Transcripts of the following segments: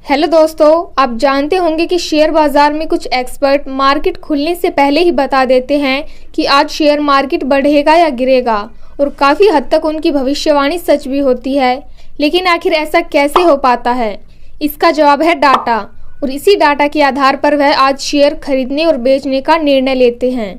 Hello दोस्तों, आप जानते होंगे कि शेयर बाजार में कुछ एक्सपर्ट मार्केट खुलने से पहले ही बता देते हैं कि आज शेयर मार्केट बढ़ेगा या गिरेगा, और काफ़ी हद तक उनकी भविष्यवाणी सच भी होती है। लेकिन आखिर ऐसा कैसे हो पाता है? इसका जवाब है डाटा, और इसी डाटा के आधार पर वह आज शेयर खरीदने और बेचने का निर्णय लेते हैं।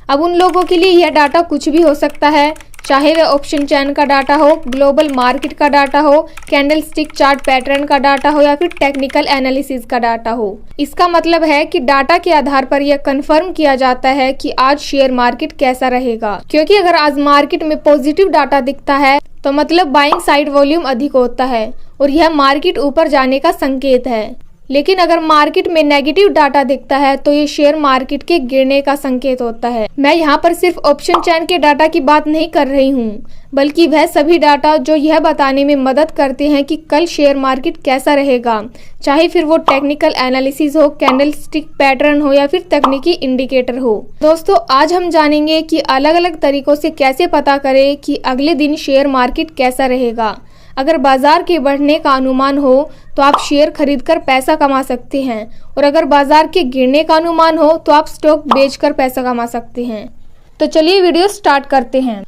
अब उन लोगों के लिए यह डाटा कुछ भी हो सकता है, चाहे वह ऑप्शन चैन का डाटा हो, ग्लोबल मार्केट का डाटा हो, कैंडल स्टिक चार्ट पैटर्न का डाटा हो या फिर टेक्निकल एनालिसिस का डाटा हो। इसका मतलब है कि डाटा के आधार पर यह कंफर्म किया जाता है कि आज शेयर मार्केट कैसा रहेगा। क्योंकि अगर आज मार्केट में पॉजिटिव डाटा दिखता है तो मतलब बाइंग साइड वॉल्यूम अधिक होता है और यह मार्केट ऊपर जाने का संकेत है। लेकिन अगर मार्केट में नेगेटिव डाटा दिखता है तो ये शेयर मार्केट के गिरने का संकेत होता है। मैं यहाँ पर सिर्फ ऑप्शन चैन के डाटा की बात नहीं कर रही हूँ, बल्कि वह सभी डाटा जो यह बताने में मदद करते हैं कि कल शेयर मार्केट कैसा रहेगा, चाहे फिर वो टेक्निकल एनालिसिस हो, कैंडल स्टिक पैटर्न हो या फिर तकनीकी इंडिकेटर हो। दोस्तों, आज हम जानेंगे कि अलग अलग तरीकों से कैसे पता करें कि अगले दिन शेयर मार्केट कैसा रहेगा। अगर बाजार के बढ़ने का अनुमान हो तो आप शेयर खरीदकर पैसा कमा सकते हैं, और अगर बाजार के गिरने का अनुमान हो तो आप स्टॉक बेचकर पैसा कमा सकते हैं। तो चलिए वीडियो स्टार्ट करते हैं।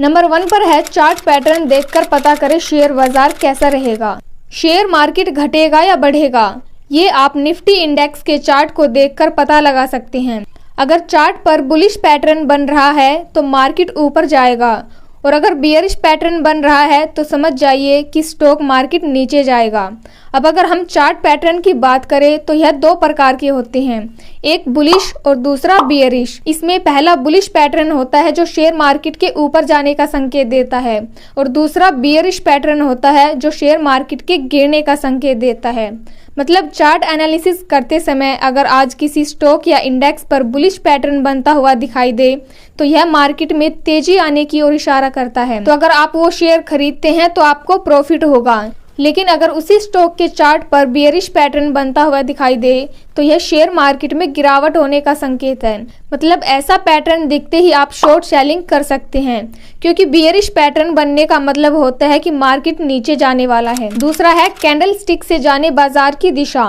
नंबर 1 पर है चार्ट पैटर्न देखकर पता करें शेयर बाजार कैसा रहेगा। शेयर मार्केट घटेगा या बढ़ेगा, ये आप निफ्टी इंडेक्स के चार्ट को देखकर पता लगा सकते हैं। अगर चार्ट पर बुलिश पैटर्न बन रहा है तो मार्केट ऊपर जाएगा, और अगर बियरिश पैटर्न बन रहा है तो समझ जाइए कि स्टॉक मार्केट नीचे जाएगा। अब अगर हम चार्ट पैटर्न की बात करें तो यह 2 प्रकार के होते हैं, एक बुलिश और दूसरा बियरिश। इसमें पहला बुलिश पैटर्न होता है जो शेयर मार्केट के ऊपर जाने का संकेत देता है, और दूसरा बियरिश पैटर्न होता है जो शेयर मार्केट के गिरने का संकेत देता है। मतलब चार्ट एनालिसिस करते समय अगर आज किसी स्टॉक या इंडेक्स पर बुलिश पैटर्न बनता हुआ दिखाई दे तो यह मार्केट में तेजी आने की ओर इशारा करता है। तो अगर आप वो शेयर खरीदते हैं तो आपको प्रॉफिट होगा। लेकिन अगर उसी स्टॉक के चार्ट पर बियरिश पैटर्न बनता हुआ दिखाई दे तो यह शेयर मार्केट में गिरावट होने का संकेत है। मतलब ऐसा पैटर्न दिखते ही आप शॉर्ट सेलिंग कर सकते हैं, क्योंकि बियरिश पैटर्न बनने का मतलब होता है कि मार्केट नीचे जाने वाला है। दूसरा है कैंडल स्टिक से जाने बाजार की दिशा।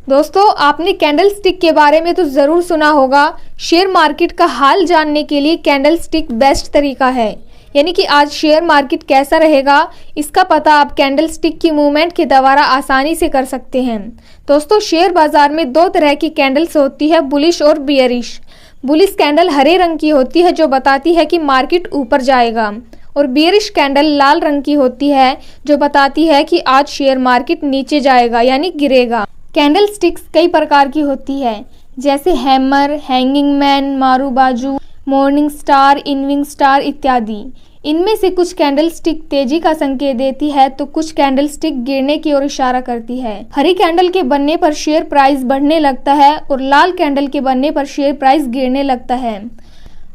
दोस्तों, आपने कैंडल स्टिक के बारे में तो जरूर सुना होगा। शेयर मार्केट का हाल जानने के लिए कैंडल स्टिक बेस्ट तरीका है। यानी कि आज शेयर मार्केट कैसा रहेगा इसका पता आप कैंडल स्टिक की मूवमेंट के द्वारा आसानी से कर सकते हैं। दोस्तों, शेयर बाजार में 2 तरह की कैंडल्स होती है, बुलिश और बियरिश। बुलिश कैंडल हरे रंग की होती है जो बताती है कि मार्केट ऊपर जाएगा, और बियरिश कैंडल लाल रंग की होती है जो बताती है कि आज शेयर मार्केट नीचे जाएगा यानी गिरेगा। कैंडल स्टिक्स कई प्रकार की होती है, जैसे हैमर, हैंगिंग मैन, मारू बाजू, मॉर्निंग स्टार, इवनिंग स्टार इत्यादि। इनमें से कुछ कैंडल स्टिक तेजी का संकेत देती है तो कुछ कैंडल स्टिक गिरने की ओर इशारा करती है। हरी कैंडल के बनने पर शेयर प्राइस बढ़ने लगता है और लाल कैंडल के बनने पर शेयर प्राइस गिरने लगता है।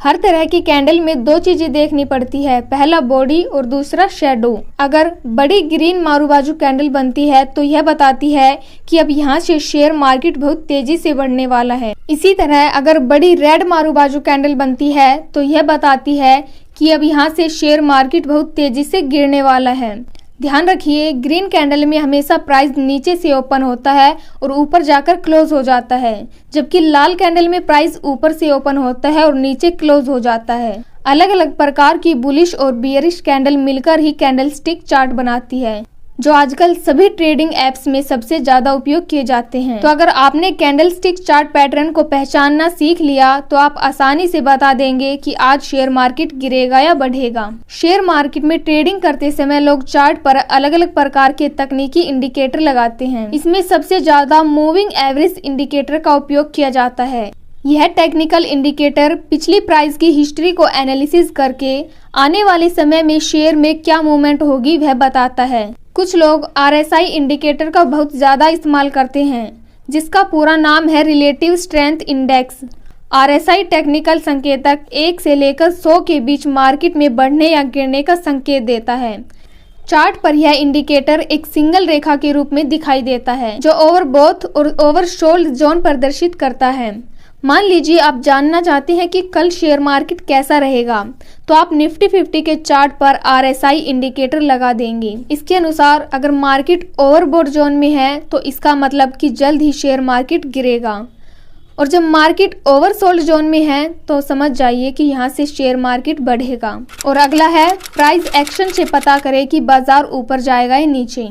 हर तरह की कैंडल में 2 चीजें देखनी पड़ती है, पहला बॉडी और दूसरा शेडो। अगर बड़ी ग्रीन मारूबाजू कैंडल बनती है तो यह बताती है कि अब यहाँ से शेयर मार्केट बहुत तेजी से बढ़ने वाला है। इसी तरह अगर बड़ी रेड मारूबाजू कैंडल बनती है तो यह बताती है कि अब यहाँ से शेयर मार्केट बहुत तेजी से गिरने वाला है। ध्यान रखिए, ग्रीन कैंडल में हमेशा प्राइस नीचे से ओपन होता है और ऊपर जाकर क्लोज हो जाता है, जबकि लाल कैंडल में प्राइस ऊपर से ओपन होता है और नीचे क्लोज हो जाता है। अलग अलग प्रकार की बुलिश और बियरिश कैंडल मिलकर ही कैंडल स्टिक चार्ट बनाती है, जो आजकल सभी ट्रेडिंग एप्स में सबसे ज्यादा उपयोग किए जाते हैं। तो अगर आपने कैंडल स्टिक चार्ट पैटर्न को पहचानना सीख लिया तो आप आसानी से बता देंगे कि आज शेयर मार्केट गिरेगा या बढ़ेगा। शेयर मार्केट में ट्रेडिंग करते समय लोग चार्ट पर अलग अलग प्रकार के तकनीकी इंडिकेटर लगाते हैं। इसमें सबसे ज्यादा मूविंग एवरेज इंडिकेटर का उपयोग किया जाता है। यह टेक्निकल इंडिकेटर पिछली प्राइस की हिस्ट्री को एनालिसिस करके आने वाले समय में शेयर में क्या मूवमेंट होगी वह बताता है। कुछ लोग RSI इंडिकेटर का बहुत ज़्यादा इस्तेमाल करते हैं, जिसका पूरा नाम है relative strength index. RSI technical संकेतक 1 से लेकर 100 के बीच मार्केट में बढ़ने या गिरने का संकेत देता है। चार्ट पर यह इंडिकेटर एक सिंगल रेखा के रूप में दिखाई देता है जो ओवरबॉथ और ओवरसोल्ड जोन प्रदर्शित करता है। मान लीजिए आप जानना चाहते हैं कि कल शेयर मार्केट कैसा रहेगा, तो आप निफ्टी 50 के चार्ट पर RSI इंडिकेटर लगा देंगे। इसके अनुसार अगर मार्केट ओवरबॉट जोन में है तो इसका मतलब कि जल्द ही शेयर मार्केट गिरेगा, और जब मार्केट ओवरसोल्ड जोन में है तो समझ जाइए कि यहाँ से शेयर मार्केट बढ़ेगा। और अगला है प्राइस एक्शन से पता करें कि बाजार ऊपर जाएगा या नीचे।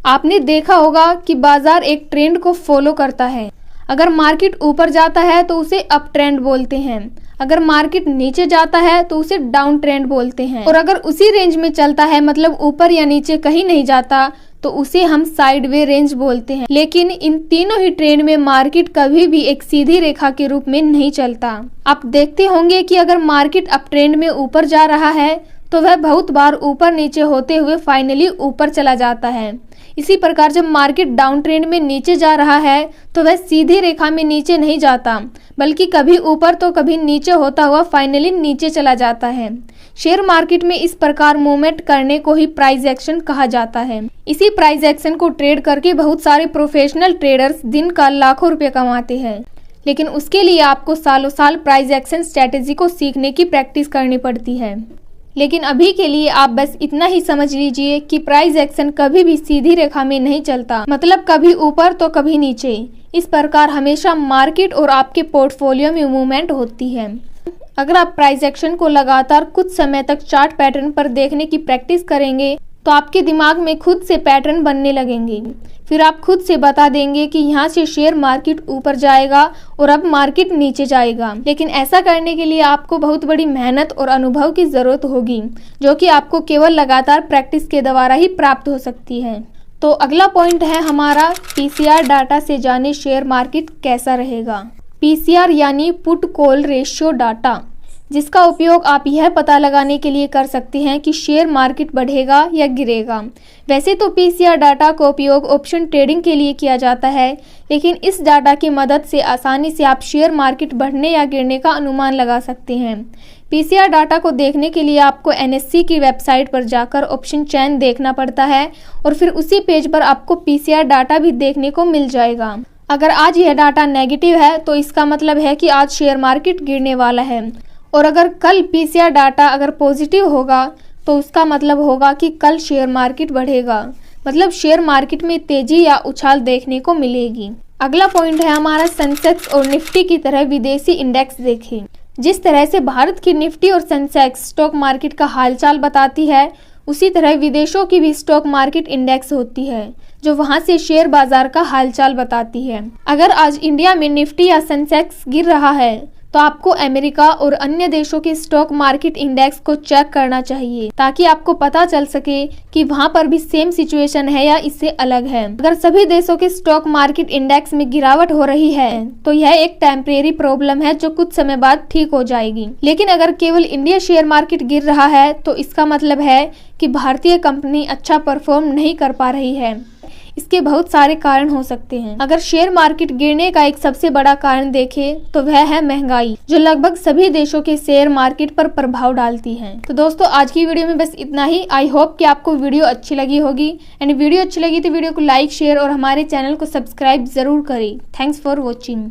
आपने देखा होगा कि बाजार एक ट्रेंड को फॉलो करता है। अगर मार्केट ऊपर जाता है तो उसे अप ट्रेंड बोलते हैं, अगर मार्केट नीचे जाता है तो उसे डाउन ट्रेंड बोलते हैं, और अगर उसी रेंज में चलता है मतलब ऊपर या नीचे कहीं नहीं जाता तो उसे हम साइडवे रेंज बोलते हैं। लेकिन इन तीनों ही ट्रेंड में मार्केट कभी भी एक सीधी रेखा के रूप में नहीं चलता। आप देखते होंगे कि अगर मार्केट अप ट्रेंड में ऊपर जा रहा है तो वह बहुत बार ऊपर नीचे होते हुए फाइनली ऊपर चला जाता है। इसी प्रकार जब मार्केट डाउन ट्रेंड में नीचे जा रहा है तो वह सीधी रेखा में नीचे नहीं जाता, बल्कि कभी ऊपर तो कभी नीचे होता हुआ फाइनली नीचे चला जाता है। शेयर मार्केट में इस प्रकार मूवमेंट करने को ही प्राइस एक्शन कहा जाता है। इसी प्राइस एक्शन को ट्रेड करके बहुत सारे प्रोफेशनल ट्रेडर्स दिन का लाखों रुपए कमाते हैं, लेकिन उसके लिए आपको सालों साल प्राइस एक्शन स्ट्रेटेजी को सीखने की प्रैक्टिस करनी पड़ती है। लेकिन अभी के लिए आप बस इतना ही समझ लीजिए कि प्राइस एक्शन कभी भी सीधी रेखा में नहीं चलता, मतलब कभी ऊपर तो कभी नीचे। इस प्रकार हमेशा मार्केट और आपके पोर्टफोलियो में मूवमेंट होती है। अगर आप प्राइस एक्शन को लगातार कुछ समय तक चार्ट पैटर्न पर देखने की प्रैक्टिस करेंगे तो आपके दिमाग में खुद से पैटर्न बनने लगेंगे। फिर आप खुद से बता देंगे कि यहाँ से शेयर मार्केट ऊपर जाएगा और अब मार्केट नीचे जाएगा। लेकिन ऐसा करने के लिए आपको बहुत बड़ी मेहनत और अनुभव की जरूरत होगी, जो कि आपको केवल लगातार प्रैक्टिस के द्वारा ही प्राप्त हो सकती है। तो अगला पॉइंट है हमारा PCR डाटा से जाने शेयर मार्केट कैसा रहेगा। PCR यानी पुट कॉल रेशियो डाटा, जिसका उपयोग आप यह पता लगाने के लिए कर सकते हैं कि शेयर मार्केट बढ़ेगा या गिरेगा। वैसे तो PCR डाटा का उपयोग ऑप्शन ट्रेडिंग के लिए किया जाता है, लेकिन इस डाटा की मदद से आसानी से आप शेयर मार्केट बढ़ने या गिरने का अनुमान लगा सकते हैं। PCR डाटा को देखने के लिए आपको NSE की वेबसाइट पर जाकर ऑप्शन चेन देखना पड़ता है, और फिर उसी पेज पर आपको PCR डाटा भी देखने को मिल जाएगा। अगर आज यह डाटा नेगेटिव है तो इसका मतलब है कि आज शेयर मार्केट गिरने वाला है, और अगर कल PCR डाटा अगर पॉजिटिव होगा तो उसका मतलब होगा कि कल शेयर मार्केट बढ़ेगा, मतलब शेयर मार्केट में तेजी या उछाल देखने को मिलेगी। अगला पॉइंट है हमारा सेंसेक्स और निफ्टी की तरह विदेशी इंडेक्स देखें। जिस तरह से भारत की निफ्टी और सेंसेक्स स्टॉक मार्केट का हालचाल बताती है, उसी तरह विदेशों की भी स्टॉक मार्केट इंडेक्स होती है, जो वहां से शेयर बाजार का हालचाल बताती है। अगर आज इंडिया में निफ्टी या सेंसेक्स गिर रहा है तो आपको अमेरिका और अन्य देशों के स्टॉक मार्केट इंडेक्स को चेक करना चाहिए, ताकि आपको पता चल सके कि वहां पर भी सेम सिचुएशन है या इससे अलग है। अगर सभी देशों के स्टॉक मार्केट इंडेक्स में गिरावट हो रही है तो यह एक टेम्परेरी प्रॉब्लम है जो कुछ समय बाद ठीक हो जाएगी। लेकिन अगर केवल इंडिया शेयर मार्केट गिर रहा है तो इसका मतलब है कि भारतीय कंपनी अच्छा परफॉर्म नहीं कर पा रही है। इसके बहुत सारे कारण हो सकते हैं। अगर शेयर मार्केट गिरने का एक सबसे बड़ा कारण देखें तो वह है महंगाई, जो लगभग सभी देशों के शेयर मार्केट पर प्रभाव डालती है। तो दोस्तों आज की वीडियो में बस इतना ही। आई होप कि आपको वीडियो अच्छी लगी होगी, एंड वीडियो अच्छी लगी तो वीडियो को लाइक, शेयर और हमारे चैनल को सब्सक्राइब जरूर करें। Thanks for watching.